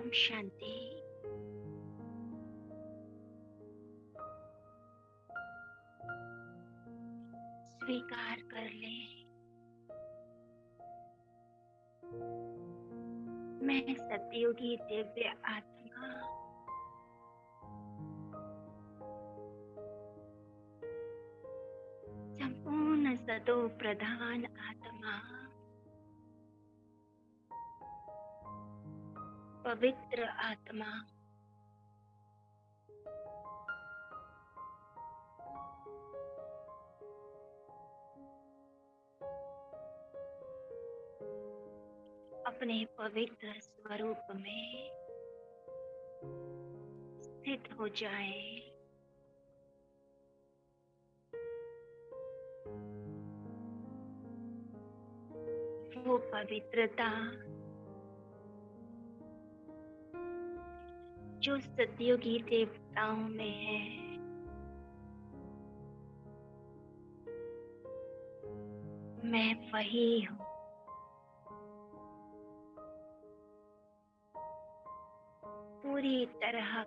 ओम शांति। स्वीकार कर ले, मैं सतयुगी दिव्य आत्मा संपूर्ण सतो प्रधान आत्मा, पवित्र आत्मा, अपने पवित्र स्वरूप में स्थित हो जाए। वो पवित्रता जो सतयुगी देवताओं में है, मैं वही हूँ। पूरी तरह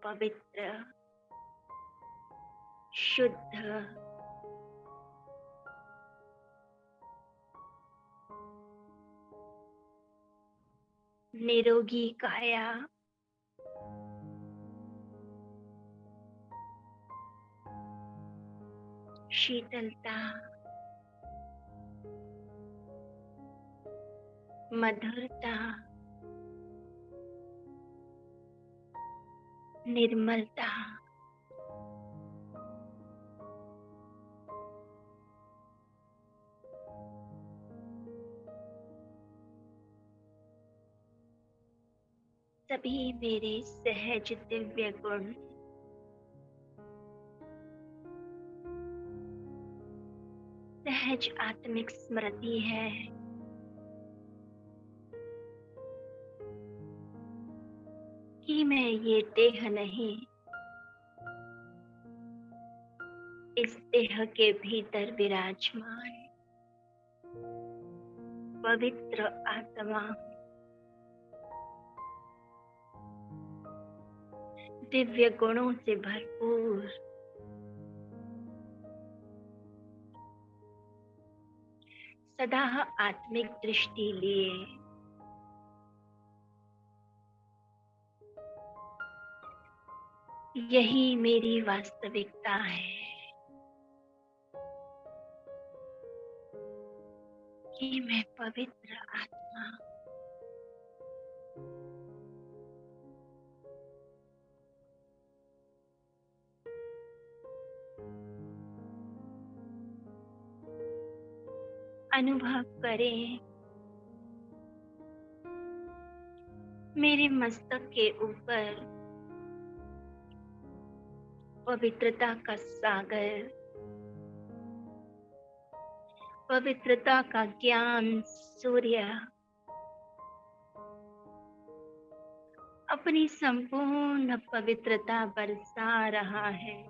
पवित्र, शुद्ध, निरोगी काया, शीतलता, मधुरता, निर्मलता, सभी मेरे सहज दिव्य गुण सहज आत्मिक स्मृति है कि मैं ये देह नहीं, इस देह के भीतर विराजमान पवित्र आत्मा, दिव्य गुणों से भरपूर, सदा आत्मिक दृष्टि लिए यही मेरी वास्तविकता है कि मैं पवित्र आत्मा अनुभव करें। मेरे मस्तक के ऊपर पवित्रता का सागर, पवित्रता का ज्ञान सूर्य अपनी संपूर्ण पवित्रता बरसा रहा है।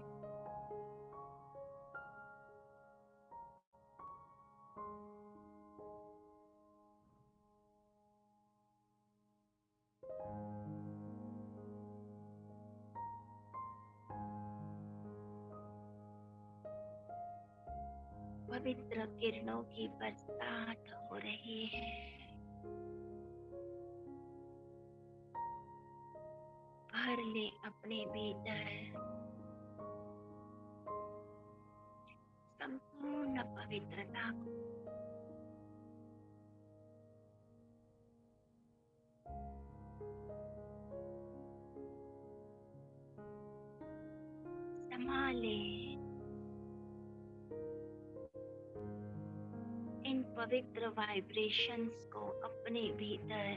पवित्र किरणों की बरसात हो रही है। भर ले अपने भीतर संपूर्ण पवित्रता को। संभाले इन पवित्र वाइब्रेशंस को अपने भीतर।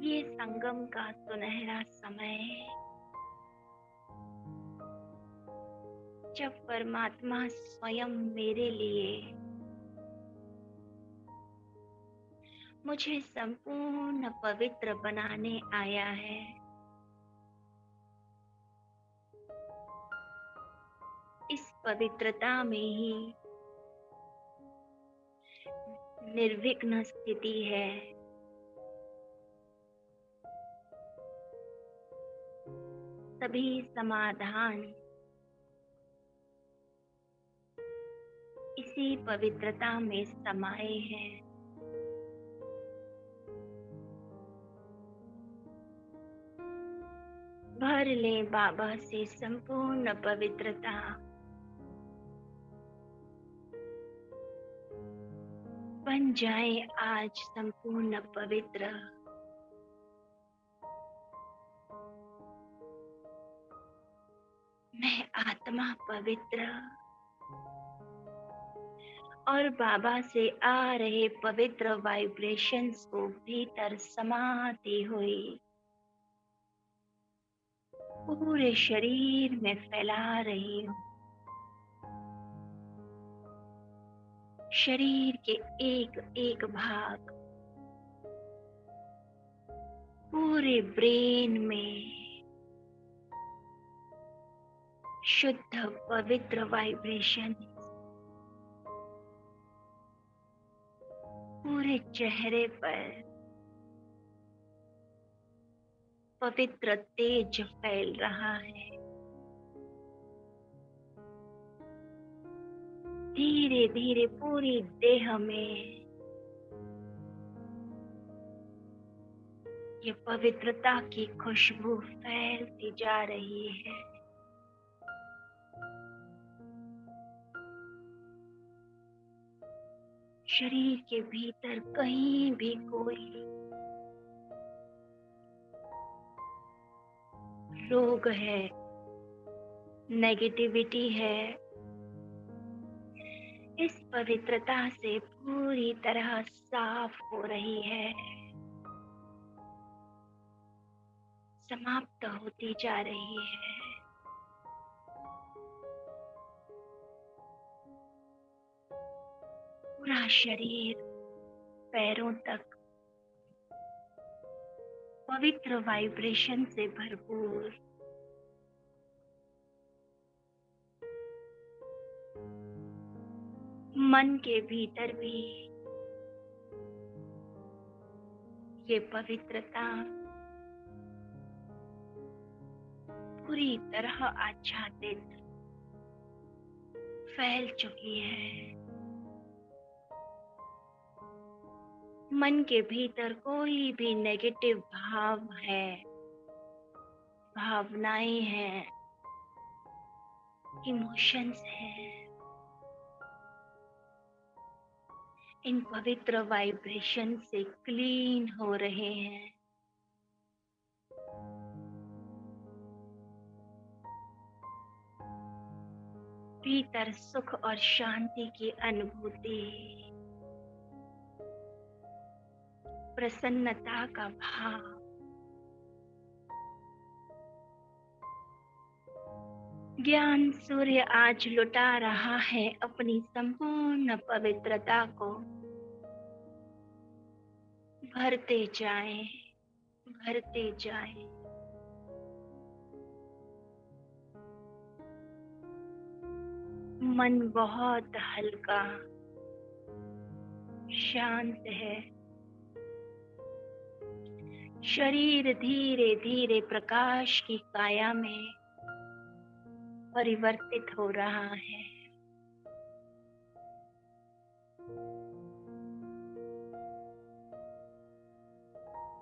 ये संगम का सुनहरा समय जब परमात्मा स्वयं मेरे लिए मुझे संपूर्ण पवित्र बनाने आया है। पवित्रता में ही निर्विघ्न स्थिति है। सभी समाधान इसी पवित्रता में समाये हैं। भर ले बाबा से संपूर्ण पवित्रता। बन जाए आज संपूर्ण पवित्र। मैं आत्मा पवित्र और बाबा से आ रहे पवित्र वाइब्रेशंस को भीतर समाती हुई पूरे शरीर में फैला रही हूँ। शरीर के एक एक भाग, पूरे ब्रेन में शुद्ध पवित्र वाइब्रेशन, पूरे चेहरे पर पवित्र तेज फैल रहा है। धीरे धीरे पूरी देह में ये पवित्रता की खुशबू फैलती जा रही है। शरीर के भीतर कहीं भी कोई रोग है, नेगेटिविटी है, इस पवित्रता से पूरी तरह साफ हो रही है, समाप्त होती जा रही है। पूरा शरीर पैरों तक पवित्र वाइब्रेशन से भरपूर। मन के भीतर भी ये पवित्रता पूरी तरह आच्छादित फैल चुकी है। मन के भीतर कोई भी नेगेटिव भाव है, भावनाएं हैं, इमोशंस हैं, इन पवित्र वाइब्रेशन से क्लीन हो रहे हैं। भीतर सुख और शांति की अनुभूति, प्रसन्नता का भाव, ज्ञान सूर्य आज लुटा रहा है अपनी संपूर्ण पवित्रता को। भरते जाएं, भरते जाएं। मन बहुत हल्का, शांत है। शरीर धीरे धीरे प्रकाश की काया में परिवर्तित हो रहा है।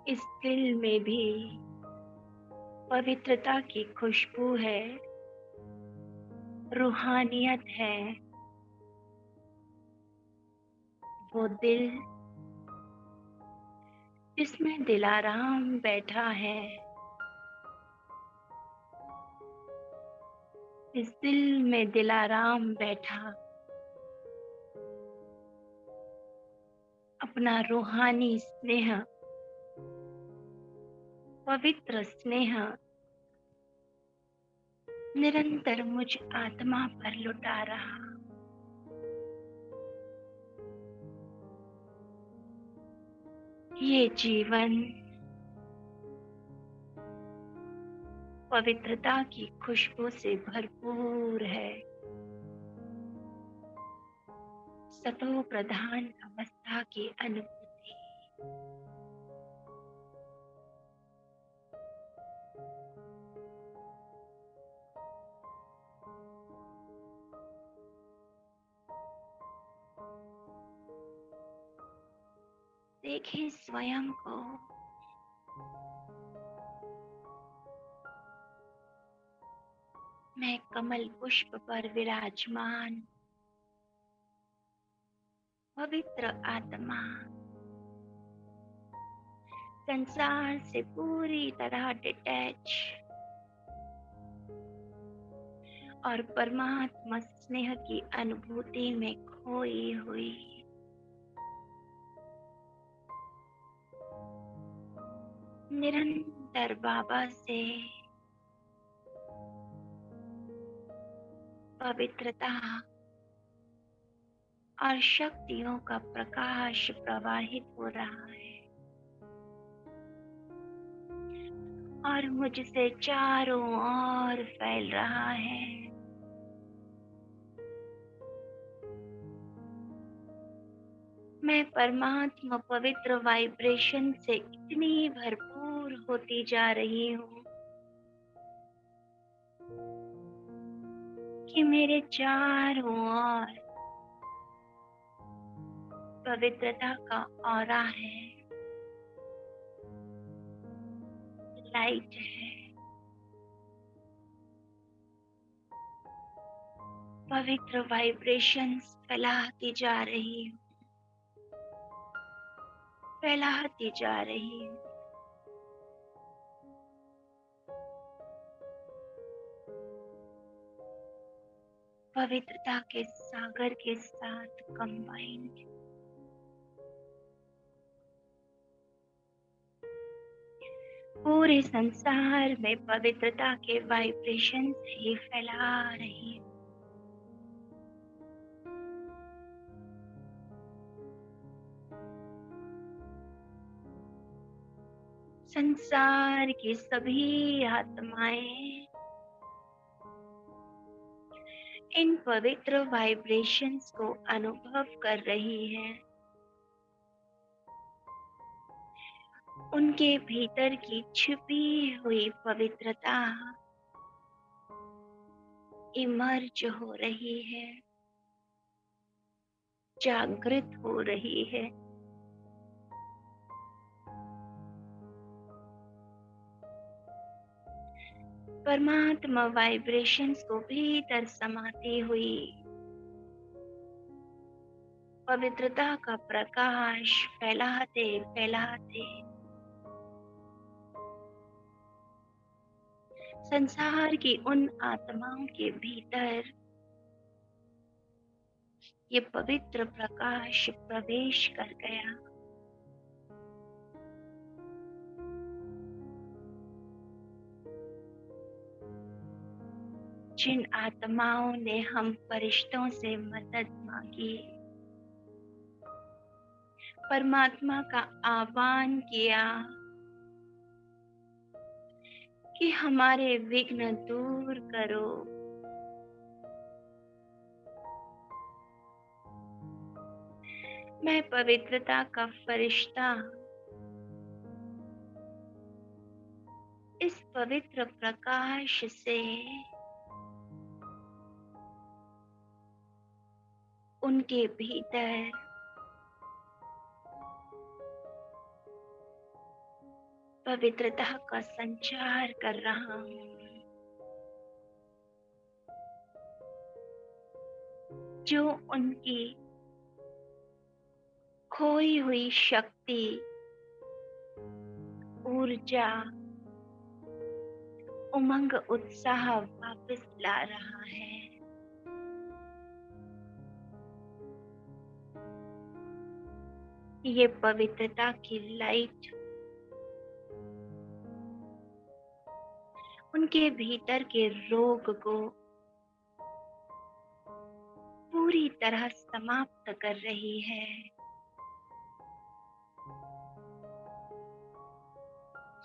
इस दिल में भी पवित्रता की खुशबू है, रूहानियत है। वो दिल जिसमें दिलाराम बैठा है, इस दिल में दिलाराम बैठा अपना रूहानी स्नेह, पवित्र स्नेह निरंतर मुझ आत्मा पर लुटा रहा। ये जीवन पवित्रता की खुशबू से भरपूर है। सतो प्रधान अवस्था की अनुभूति। देखें स्वयं को मैं कमल पुष्प पर विराजमान पवित्र आत्मा, संसार से पूरी तरह डिटैच और परमात्मा स्नेह की अनुभूति में खोई हुई। निरंतर बाबा से पवित्रता और शक्तियों का प्रकाश प्रवाहित हो रहा है और मुझसे चारों ओर फैल रहा है। मैं परमात्मा पवित्र वाइब्रेशन से इतनी भरपूर होती जा रही हूँ कि मेरे चारों ओर पवित्रता का ऑरा है, लाइट है, पवित्र वाइब्रेशंस फैलाती जा रही हूँ, फैलाती जा रही हूँ। पवित्रता के सागर के साथ कंबाइंड पूरे संसार में पवित्रता के वाइब्रेशंस ही फैला रही हूँ। संसार की सभी आत्माएं इन पवित्र वाइब्रेशंस को अनुभव कर रही हैं। उनके भीतर की छिपी हुई पवित्रता इमर्ज हो रही है, जागृत हो रही है। परमात्मा वाइब्रेशंस को भीतर समाती हुई पवित्रता का प्रकाश फैलाते फैलाते संसार की उन आत्माओं के भीतर ये पवित्र प्रकाश प्रवेश कर गया। जिन आत्माओं ने हम फरिश्तों से मदद मांगी, परमात्मा का आह्वान किया कि हमारे विघ्न दूर करो, मैं पवित्रता का फरिश्ता इस पवित्र प्रकाश से उनके भीतर पवित्रता का संचार कर रहा हूँ, जो उनकी खोई हुई शक्ति, ऊर्जा, उमंग, उत्साह वापस ला रहा है। ये पवित्रता की लाइट उनके भीतर के रोग को पूरी तरह समाप्त कर रही है।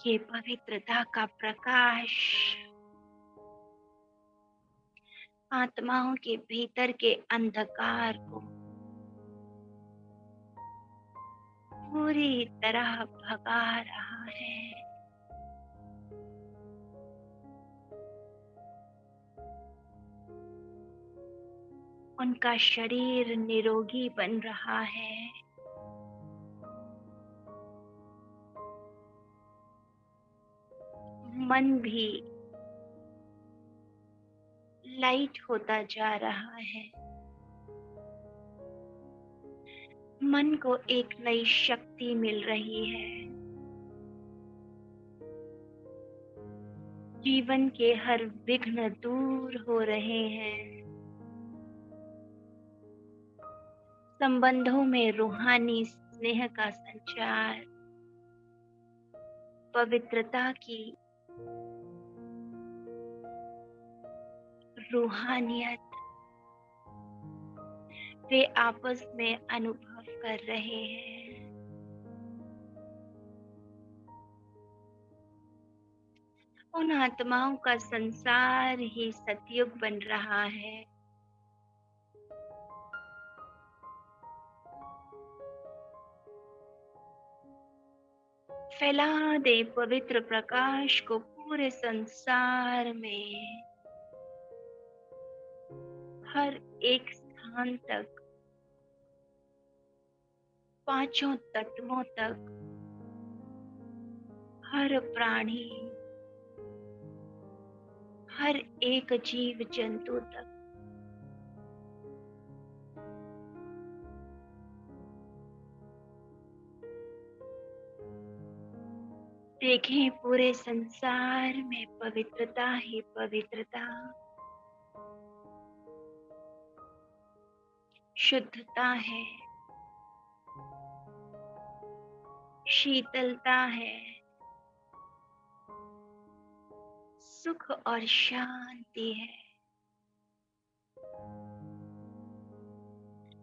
ये पवित्रता का प्रकाश आत्माओं के भीतर के अंधकार को पूरी तरह भगा रहा है। उनका शरीर निरोगी बन रहा है। मन भी लाइट होता जा रहा है। मन को एक नई शक्ति मिल रही है। जीवन के हर विघ्न दूर हो रहे हैं। संबंधों में रूहानी स्नेह का संचार, पवित्रता की रूहानियत वे आपस में अनुभव कर रहे हैं। उन आत्माओं का संसार ही सतयुग बन रहा है। फैला दे पवित्र प्रकाश को पूरे संसार में, हर एक स्थान तक, पांचों तत्वों तक, हर प्राणी, हर एक जीव जंतु तक। देखें पूरे संसार में पवित्रता ही पवित्रता, शुद्धता है, शीतलता है, सुख और शांति है।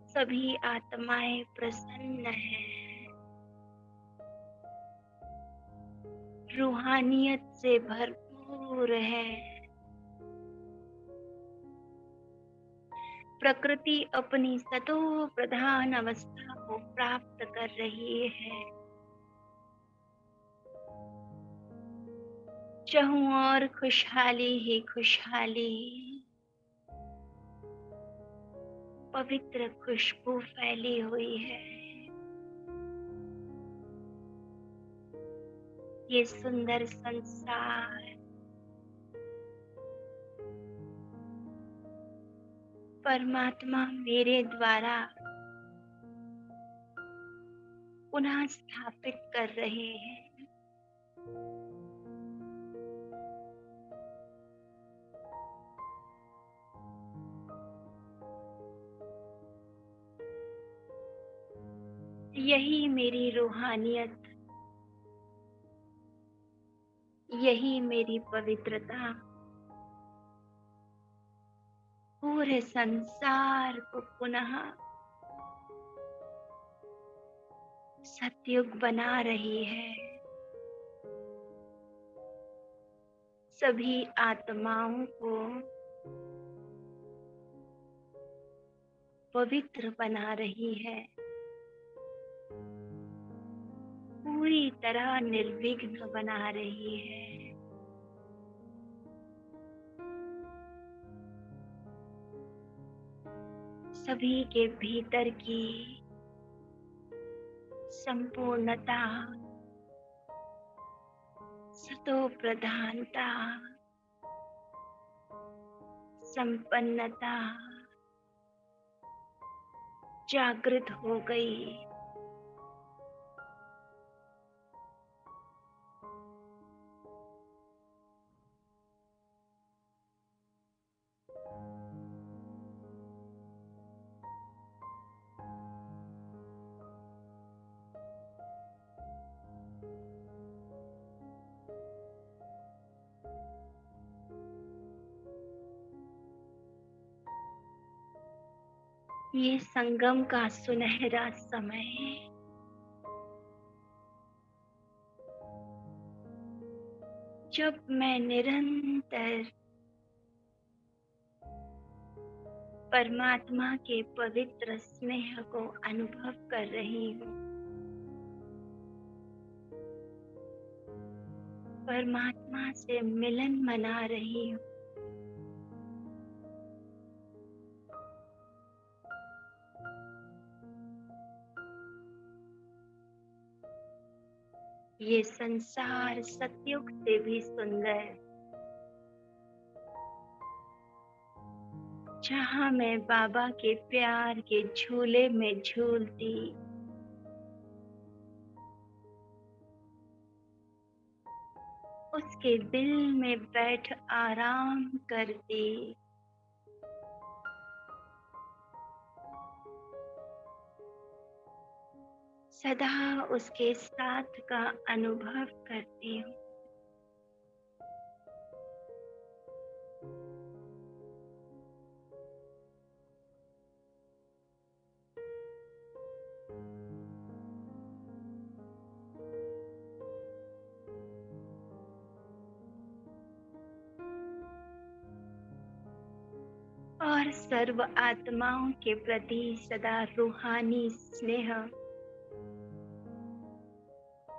सभी आत्माएं प्रसन्न हैं, रूहानियत से भरपूर है। प्रकृति अपनी सतो प्रधान अवस्था को प्राप्त कर रही है। चाहूं और खुशहाली ही खुशहाली, पवित्र खुशबू फैली हुई है। ये सुंदर संसार परमात्मा मेरे द्वारा पुनः स्थापित कर रहे हैं। यही मेरी रूहानियत, यही मेरी पवित्रता पूरे संसार को पुनः सतयुग बना रही है। सभी आत्माओं को पवित्र बना रही है, पूरी तरह निर्विघ्न बना रही है। सभी के भीतर की संपूर्णता, सतो प्रधानता, संपन्नता जागृत हो गई। ये संगम का सुनहरा समय, जब मैं निरंतर परमात्मा के पवित्र स्नेह को अनुभव कर रही हूँ। परमात्मा से मिलन मना रही हूँ। ये संसार सतयुग से भी सुंदर, जहाँ मैं बाबा के प्यार के झूले में झूलती, उसके दिल में बैठ आराम करती, सदा उसके साथ का अनुभव करती हूँ। और सर्व आत्माओं के प्रति सदा रूहानी स्नेह,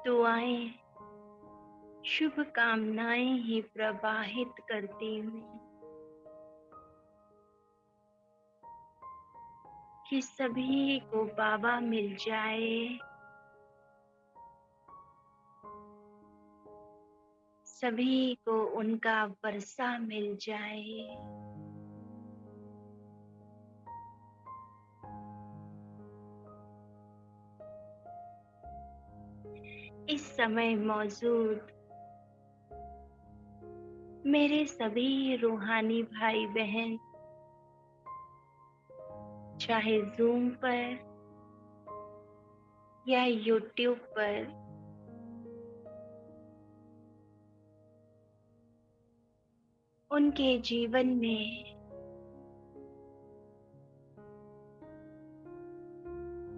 दुआएं, शुभकामनाएं ही प्रवाहित करती हूँ कि सभी को बाबा मिल जाए, सभी को उनका वर्षा मिल जाए। इस समय मौजूद मेरे सभी रूहानी भाई बहन, चाहे ज़ूम पर या यूट्यूब पर, उनके जीवन में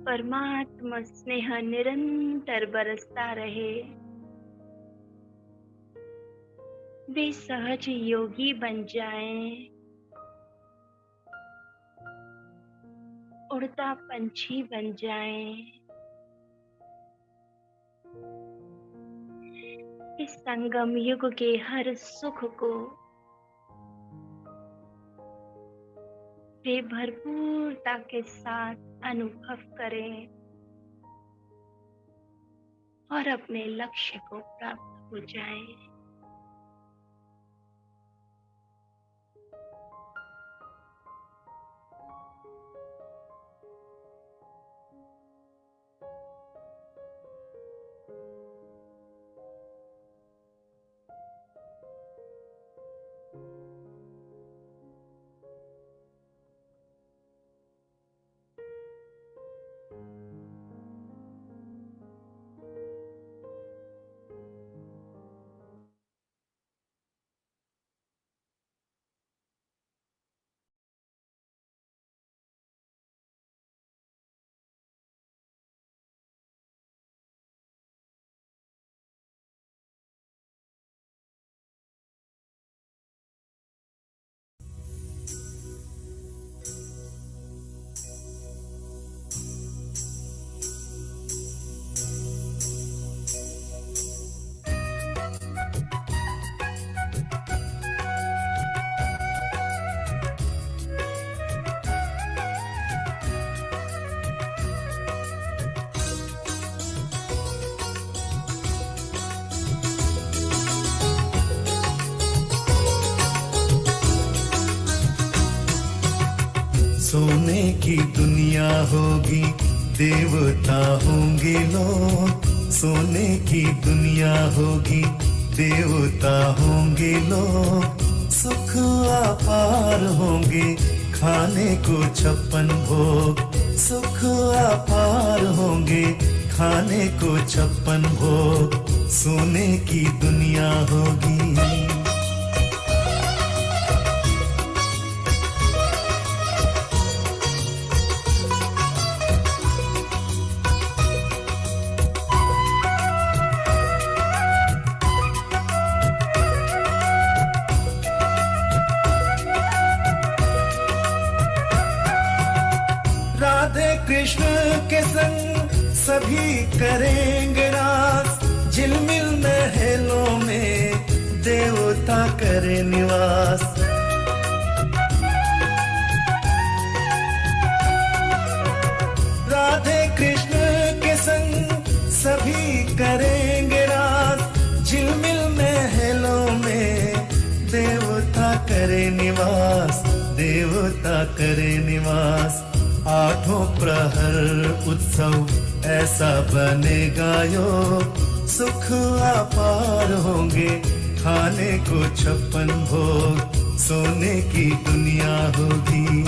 परमात्मा स्नेह निरंतर बरसता रहे। वे सहज योगी बन जाएं, उड़ता पंछी बन जाएं। इस संगम युग के हर सुख को वे भरपूरता के साथ अनुभव करें और अपने लक्ष्य को प्राप्त हो जाएं। सोने की दुनिया होगी, देवता होंगे लोग। सोने की दुनिया होगी, देवता होंगे लोग। सुख अपार होंगे, खाने को 56 भोग। सुख अपार होंगे, खाने को 56 भोग। सोने की दुनिया होगी। राधे कृष्ण के संग सभी करेंगे रास। झिलमिल महलों में देवता करे निवास। राधे कृष्ण के संग सभी करेंगे रास। झिलमिल महलों में देवता करे निवास, देवता करे निवास। आठों प्रहर उत्सव ऐसा बनेगा यो, सुख अपार होंगे खाने को 56 भोग, सोने की दुनिया होगी।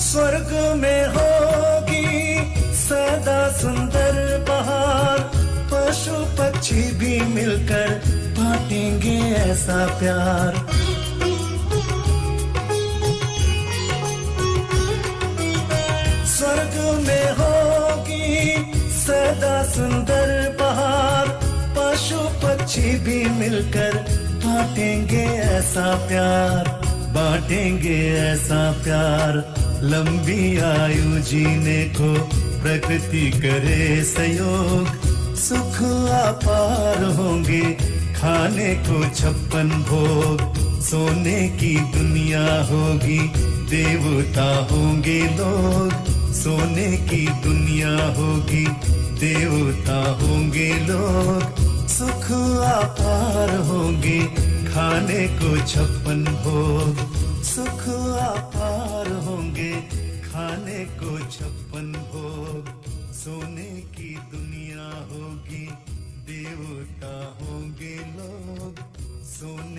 स्वर्ग में होगी सदा सुंदर बहार, पशु पक्षी भी मिलकर बांटेंगे ऐसा प्यार। स्वर्ग में होगी सदा सुंदर बहार, पशु पक्षी भी मिलकर बांटेंगे ऐसा प्यार, बांटेंगे ऐसा प्यार। लंबी आयु जीने को प्रकृति करे सहयोग, सुख अपार होंगे खाने को 56 भोग, सोने की दुनिया होगी देवता होंगे लोग, सोने की दुनिया होगी देवता होंगे लोग, सुख अपार होंगे खाने को 56 भोग, सुख अपार होंगे खाने को 56 भोग, सोने की दुनिया होगी देवता होंगे लोग, सोने